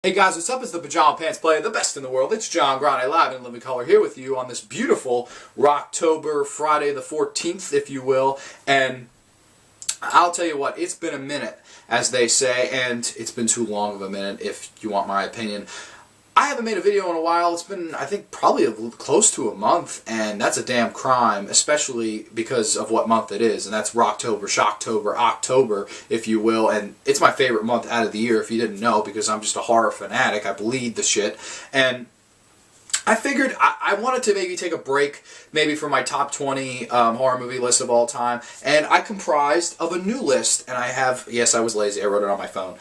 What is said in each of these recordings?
Hey guys, what's up? It's the Pajama Pants Player, the best in the world. It's John Grande, live in living color, here with you on this beautiful Rocktober, Friday the 14th, if you will. And I'll tell you what, it's been a minute, as they say, and it's been too long of a minute, if you want my opinion. I haven't made a video in a while. It's been, I think, probably close to a month, and that's a damn crime, especially because of what month it is, and that's Rocktober, Shocktober, October, if you will, and it's my favorite month out of the year, if you didn't know, because I'm just a horror fanatic. I bleed the shit, and I figured I wanted to maybe take a break, maybe from my top 20 horror movie list of all time, and I comprised of a new list, and I have, yes, I was lazy, I wrote it on my phone.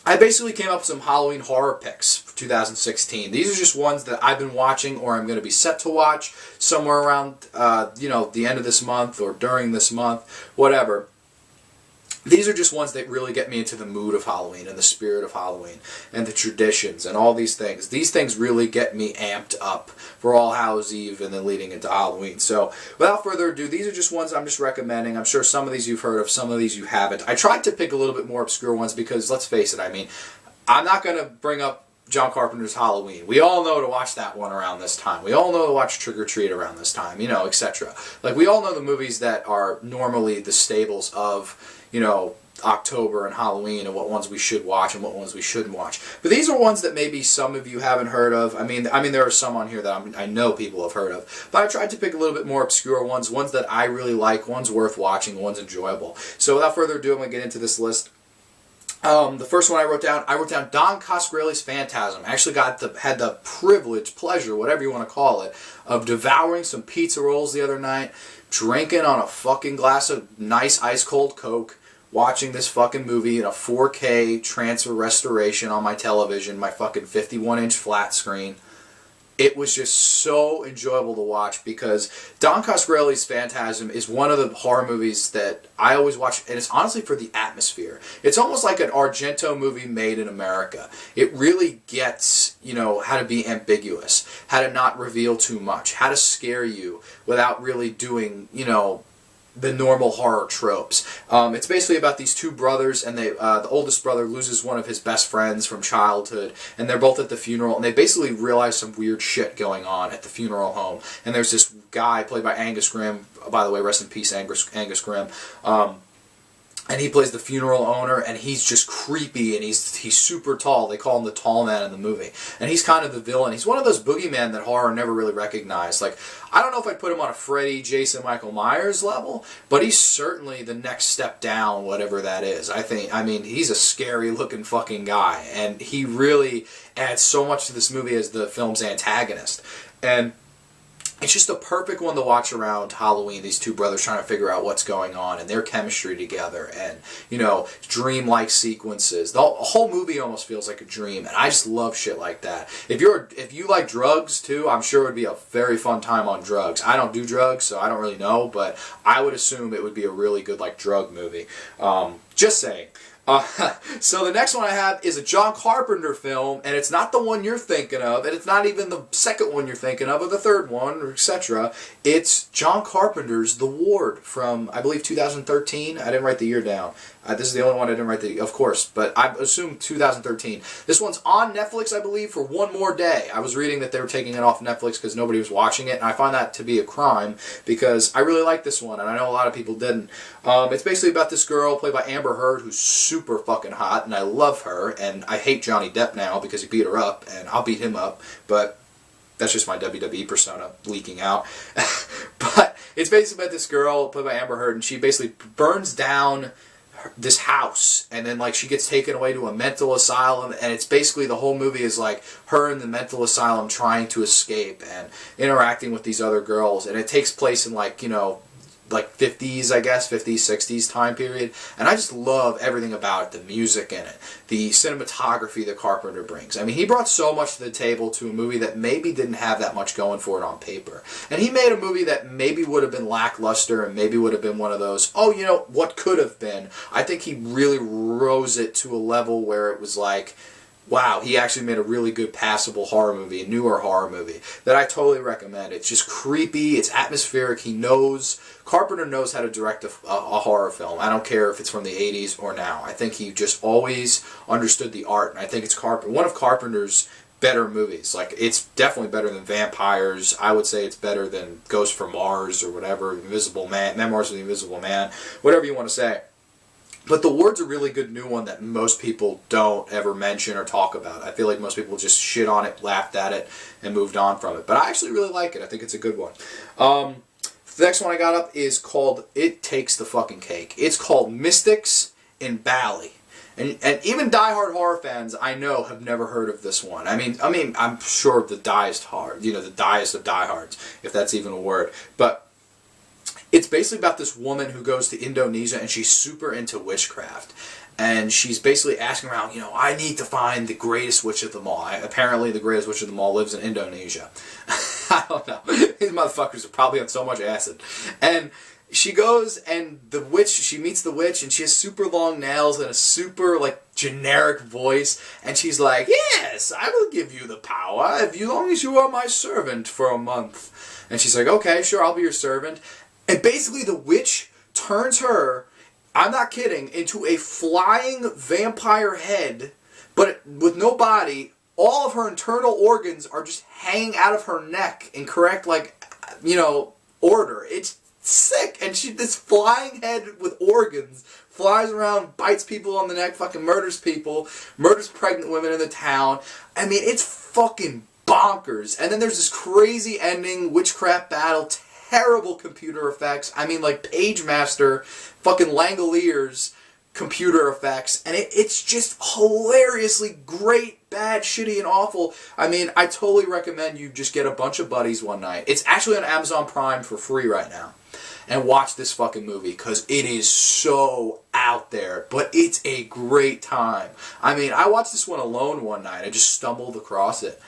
I basically came up with some Halloween horror picks for 2016. These are just ones that I've been watching or I'm going to be set to watch somewhere around, the end of this month or during this month, whatever. These are just ones that really get me into the mood of Halloween and the spirit of Halloween and the traditions and all these things. These things really get me amped up for All Hallows Eve and then leading into Halloween. So without further ado, these are just ones I'm just recommending. I'm sure some of these you've heard of, some of these you haven't. I tried to pick a little bit more obscure ones because, let's face it, I mean, I'm not going to bring up John Carpenter's Halloween. We all know to watch that one around this time. We all know to watch Trick or Treat around this time, etc. Like, we all know the movies that are normally the staples of, October and Halloween, and what ones we should watch and what ones we shouldn't watch. But these are ones that maybe some of you haven't heard of. I mean, there are some on here that I know people have heard of. But I tried to pick a little bit more obscure ones that I really like, ones worth watching, ones enjoyable. So without further ado, I'm going to get into this list. The first one I wrote down Don Coscarelli's Phantasm. I actually had the privilege, pleasure, whatever you want to call it, of devouring some pizza rolls the other night, drinking on a fucking glass of nice ice-cold Coke, watching this fucking movie in a 4K transfer restoration on my television, my fucking 51-inch flat screen. It was just so enjoyable to watch because Don Coscarelli's Phantasm is one of the horror movies that I always watch, and it's honestly for the atmosphere. It's almost like an Argento movie made in America. It really gets, how to be ambiguous, how to not reveal too much, how to scare you without really doing, the normal horror tropes. It's basically about these two brothers, and the oldest brother loses one of his best friends from childhood, and they're both at the funeral, and they basically realize some weird shit going on at the funeral home. And there's this guy played by Angus Grimm, by the way, rest in peace, Angus Grimm. And he plays the funeral owner, and he's just creepy, and he's super tall. They call him the tall man in the movie. And he's kind of the villain. He's one of those boogeymen that horror never really recognized. Like, I don't know if I'd put him on a Freddy, Jason, Michael Myers level, but he's certainly the next step down, whatever that is. I mean, he's a scary-looking fucking guy, and he really adds so much to this movie as the film's antagonist. And it's just a perfect one to watch around Halloween, these two brothers trying to figure out what's going on and their chemistry together and, dream-like sequences. The whole movie almost feels like a dream, and I just love shit like that. If you like drugs, too, I'm sure it would be a very fun time on drugs. I don't do drugs, so I don't really know, but I would assume it would be a really good, drug movie. Just saying. So the next one I have is a John Carpenter film, and it's not the one you're thinking of, and it's not even the second one you're thinking of, or the third one, or etc. It's John Carpenter's The Ward from, I believe, 2013. I didn't write the year down. This is the only one I didn't write of course, but I assume 2013. This one's on Netflix, I believe, for one more day. I was reading that they were taking it off Netflix because nobody was watching it, and I find that to be a crime because I really like this one, and I know a lot of people didn't. It's basically about this girl played by Amber Heard who's super fucking hot, and I love her, and I hate Johnny Depp now because he beat her up, and I'll beat him up, but that's just my WWE persona leaking out. But it's basically about this girl played by Amber Heard, and she basically burns down this house, and then she gets taken away to a mental asylum, and it's basically the whole movie is her in the mental asylum trying to escape and interacting with these other girls, and it takes place in 50s, I guess, 50s, 60s time period, and I just love everything about it, the music in it, the cinematography that Carpenter brings. I mean, he brought so much to the table to a movie that maybe didn't have that much going for it on paper, and he made a movie that maybe would have been lackluster and maybe would have been one of those, what could have been. I think he really rose it to a level where it was wow, he actually made a really good passable horror movie, a newer horror movie that I totally recommend. It's just creepy, it's atmospheric. Carpenter knows how to direct a horror film. I don't care if it's from the 80s or now. I think he just always understood the art, and I think it's one of Carpenter's better movies. Like, it's definitely better than Vampires. I would say it's better than Ghost from Mars or whatever, Invisible Man, Memoirs of the Invisible Man, whatever you want to say. But The Ward's a really good new one that most people don't ever mention or talk about. I feel like most people just shit on it, laughed at it, and moved on from it. But I actually really like it. I think it's a good one. The next one I got up is called It Takes the Fucking Cake. It's called Mystics in Bali. And even diehard horror fans I know have never heard of this one. I mean, I'm sure the diest of diehards, if that's even a word. But it's basically about this woman who goes to Indonesia and she's super into witchcraft. And she's basically asking around, I need to find the greatest witch of them all. Apparently the greatest witch of them all lives in Indonesia. I don't know. These motherfuckers are probably on so much acid. And she goes and she meets the witch and she has super long nails and a super, generic voice. And she's like, yes, I will give you the power as long as you are my servant for a month. And she's like, okay, sure, I'll be your servant. And basically the witch turns her, I'm not kidding, into a flying vampire head, but with no body. All of her internal organs are just hanging out of her neck in correct, order. It's sick. And this flying head with organs flies around, bites people on the neck, fucking murders people, murders pregnant women in the town. I mean, it's fucking bonkers. And then there's this crazy ending, witchcraft battle, terrible computer effects. I mean, Pagemaster, fucking Langoliers computer effects. And it's just hilariously great, bad, shitty, and awful. I mean, I totally recommend you just get a bunch of buddies one night. It's actually on Amazon Prime for free right now. And watch this fucking movie, because it is so out there. But it's a great time. I mean, I watched this one alone one night. I just stumbled across it.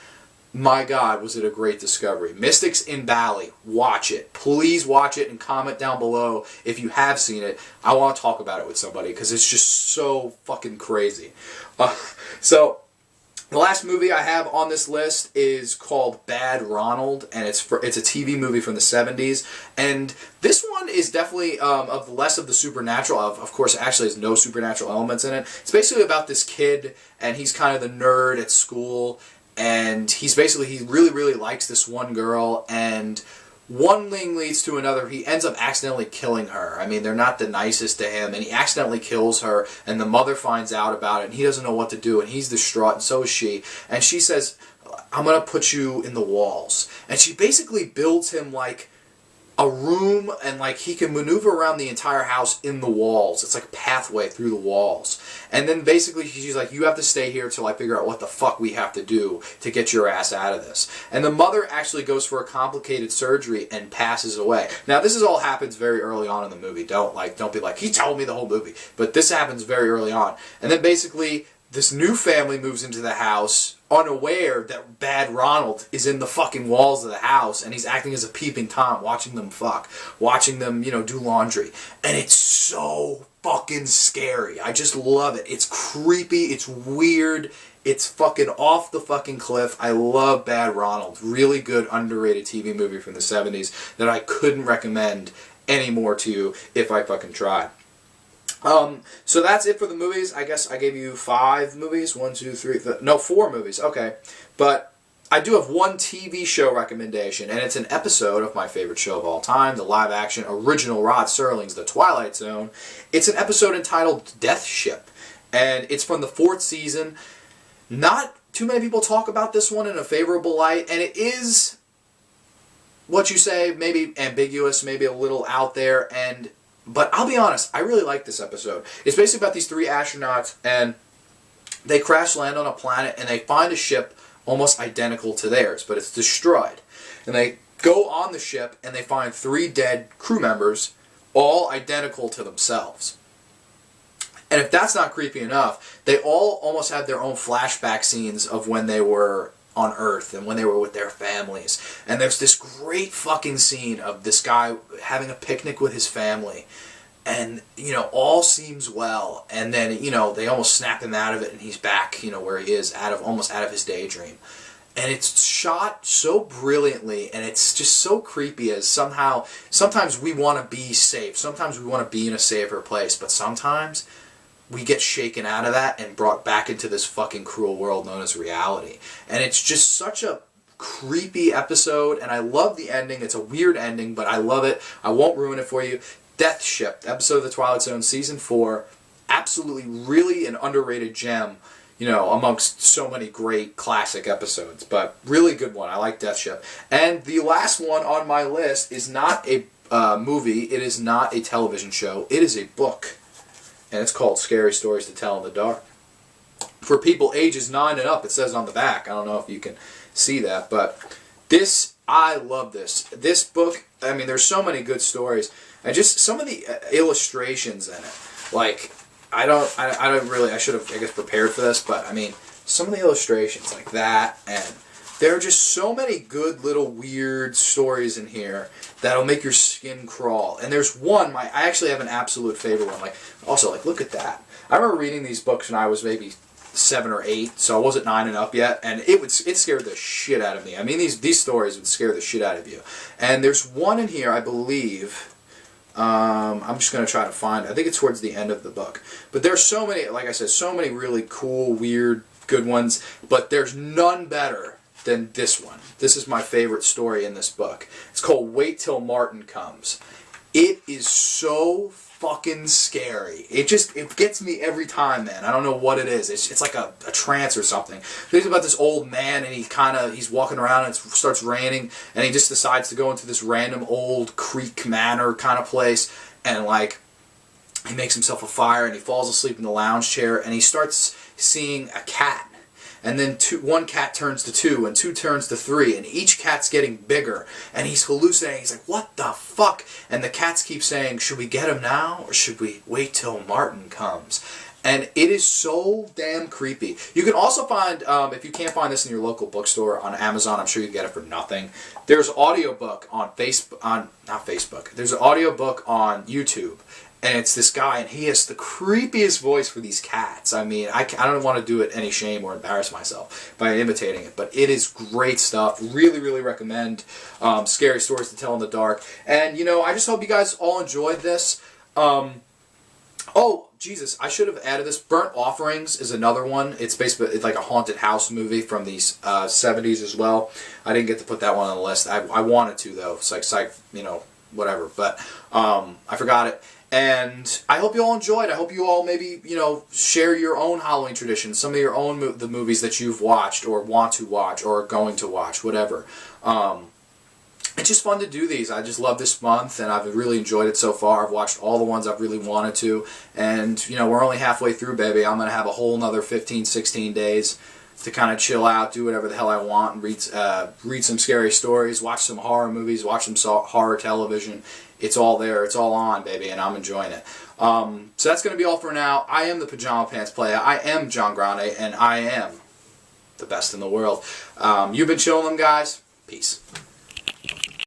My God, was it a great discovery. Mystics in Bali. Watch it. Please watch it and comment down below if you have seen it. I want to talk about it with somebody because it's just so fucking crazy. So, the last movie I have on this list is called Bad Ronald, and it's a TV movie from the 70s. And this one is definitely of less of the supernatural. Of course, actually has no supernatural elements in it. It's basically about this kid, and he's kind of the nerd at school. And he really, really likes this one girl, and one thing leads to another. He ends up accidentally killing her. I mean, they're not the nicest to him, and he accidentally kills her, and the mother finds out about it, and he doesn't know what to do, and he's distraught, and so is she. And she says, I'm going to put you in the walls. And she basically builds him, a room, and he can maneuver around the entire house in the walls. It's like a pathway through the walls. And then basically she's like, you have to stay here till I figure out what the fuck we have to do to get your ass out of this. And the mother actually goes for a complicated surgery and passes away. Now this all happens very early on in the movie. Don't be like, he told me the whole movie. But this happens very early on. And then basically this new family moves into the house, unaware that Bad Ronald is in the fucking walls of the house, and he's acting as a peeping Tom, watching them fuck, watching them, do laundry. And it's so fucking scary. I just love it. It's creepy, it's weird, it's fucking off the fucking cliff. I love Bad Ronald. Really good, underrated TV movie from the 70s that I couldn't recommend any more to you if I fucking tried. So that's it for the movies. I guess I gave you 5 movies. 4 movies. Okay. But I do have one TV show recommendation, and it's an episode of my favorite show of all time, the live-action original Rod Serling's The Twilight Zone. It's an episode entitled Death Ship, and it's from the 4th season. Not too many people talk about this one in a favorable light, and it is, what you say, maybe ambiguous, maybe a little out there, but I'll be honest, I really like this episode. It's basically about these 3 astronauts, and they crash land on a planet, and they find a ship almost identical to theirs, but it's destroyed. And they go on the ship, and they find 3 dead crew members, all identical to themselves. And if that's not creepy enough, they all almost have their own flashback scenes of when they were on Earth and when they were with their families. And there's this great fucking scene of this guy having a picnic with his family. and all seems well, and then they almost snap him out of it, and he's back where he is, almost out of his daydream. And it's shot so brilliantly, and it's just so creepy, as sometimes we want to be safe, sometimes we want to be in a safer place, but sometimes we get shaken out of that and brought back into this fucking cruel world known as reality. And it's just such a creepy episode, and I love the ending. It's a weird ending, but I love it. I won't ruin it for you. Death Ship, episode of The Twilight Zone, Season 4. Absolutely, really an underrated gem, amongst so many great classic episodes. But really good one. I like Death Ship. And the last one on my list is not a movie. It is not a television show. It is a book. And it's called Scary Stories to Tell in the Dark. For people ages 9 and up, it says on the back. I don't know if you can see that, but I love this. This book, I mean, there's so many good stories, and just some of the illustrations in it. Like, I should have, I guess, prepared for this, but I mean, some of the illustrations like that, and there are just so many good little weird stories in here that'll make your skin crawl. And there's one, I actually have an absolute favorite one. Also, look at that. I remember reading these books when I was maybe 7 or 8, so I wasn't 9 and up yet, and it scared the shit out of me. I mean, these stories would scare the shit out of you. And there's one in here, I believe. I'm just going to try to find it. I think it's towards the end of the book. But there's so many, like I said, so many really cool, weird, good ones, but there's none better than this one. This is my favorite story in this book. It's called Wait Till Martin Comes. It is so fucking scary. It gets me every time, man. I don't know what it is. It's like a trance or something. Think about this old man, and he's walking around, and it starts raining, and he just decides to go into this random old creek manor kind of place, and he makes himself a fire, and he falls asleep in the lounge chair, and he starts seeing a cat. And then one cat turns to 2, and 2 turns to 3, and each cat's getting bigger. And he's hallucinating. He's like, what the fuck? And the cats keep saying, should we get him now, or should we wait till Martin comes? And it is so damn creepy. You can also find, if you can't find this in your local bookstore, on Amazon, I'm sure you can get it for nothing. There's an audiobook on not Facebook. There's an audiobook on YouTube. And it's this guy, and he has the creepiest voice for these cats. I mean, I don't want to do it any shame or embarrass myself by imitating it, but it is great stuff. Really, really recommend Scary Stories to Tell in the Dark. And, I just hope you guys all enjoyed this. Oh, Jesus, I should have added this. Burnt Offerings is another one. It's basically like a haunted house movie from the 70s as well. I didn't get to put that one on the list. I wanted to, though. It's like, whatever. But I forgot it. And I hope you all enjoyed. I hope you all maybe, share your own Halloween traditions, some of your own the movies that you've watched or want to watch or are going to watch, whatever. It's just fun to do these. I just love this month, and I've really enjoyed it so far. I've watched all the ones I've really wanted to, and, we're only halfway through, baby. I'm going to have a whole another 15, 16 days to kind of chill out, do whatever the hell I want, and read some scary stories, watch some horror movies, watch some horror television. It's all there. It's all on, baby, and I'm enjoying it. So that's going to be all for now. I am the Pajama Pants Player. I am John Grande, and I am the best in the world. You've been chilling them, guys. Peace.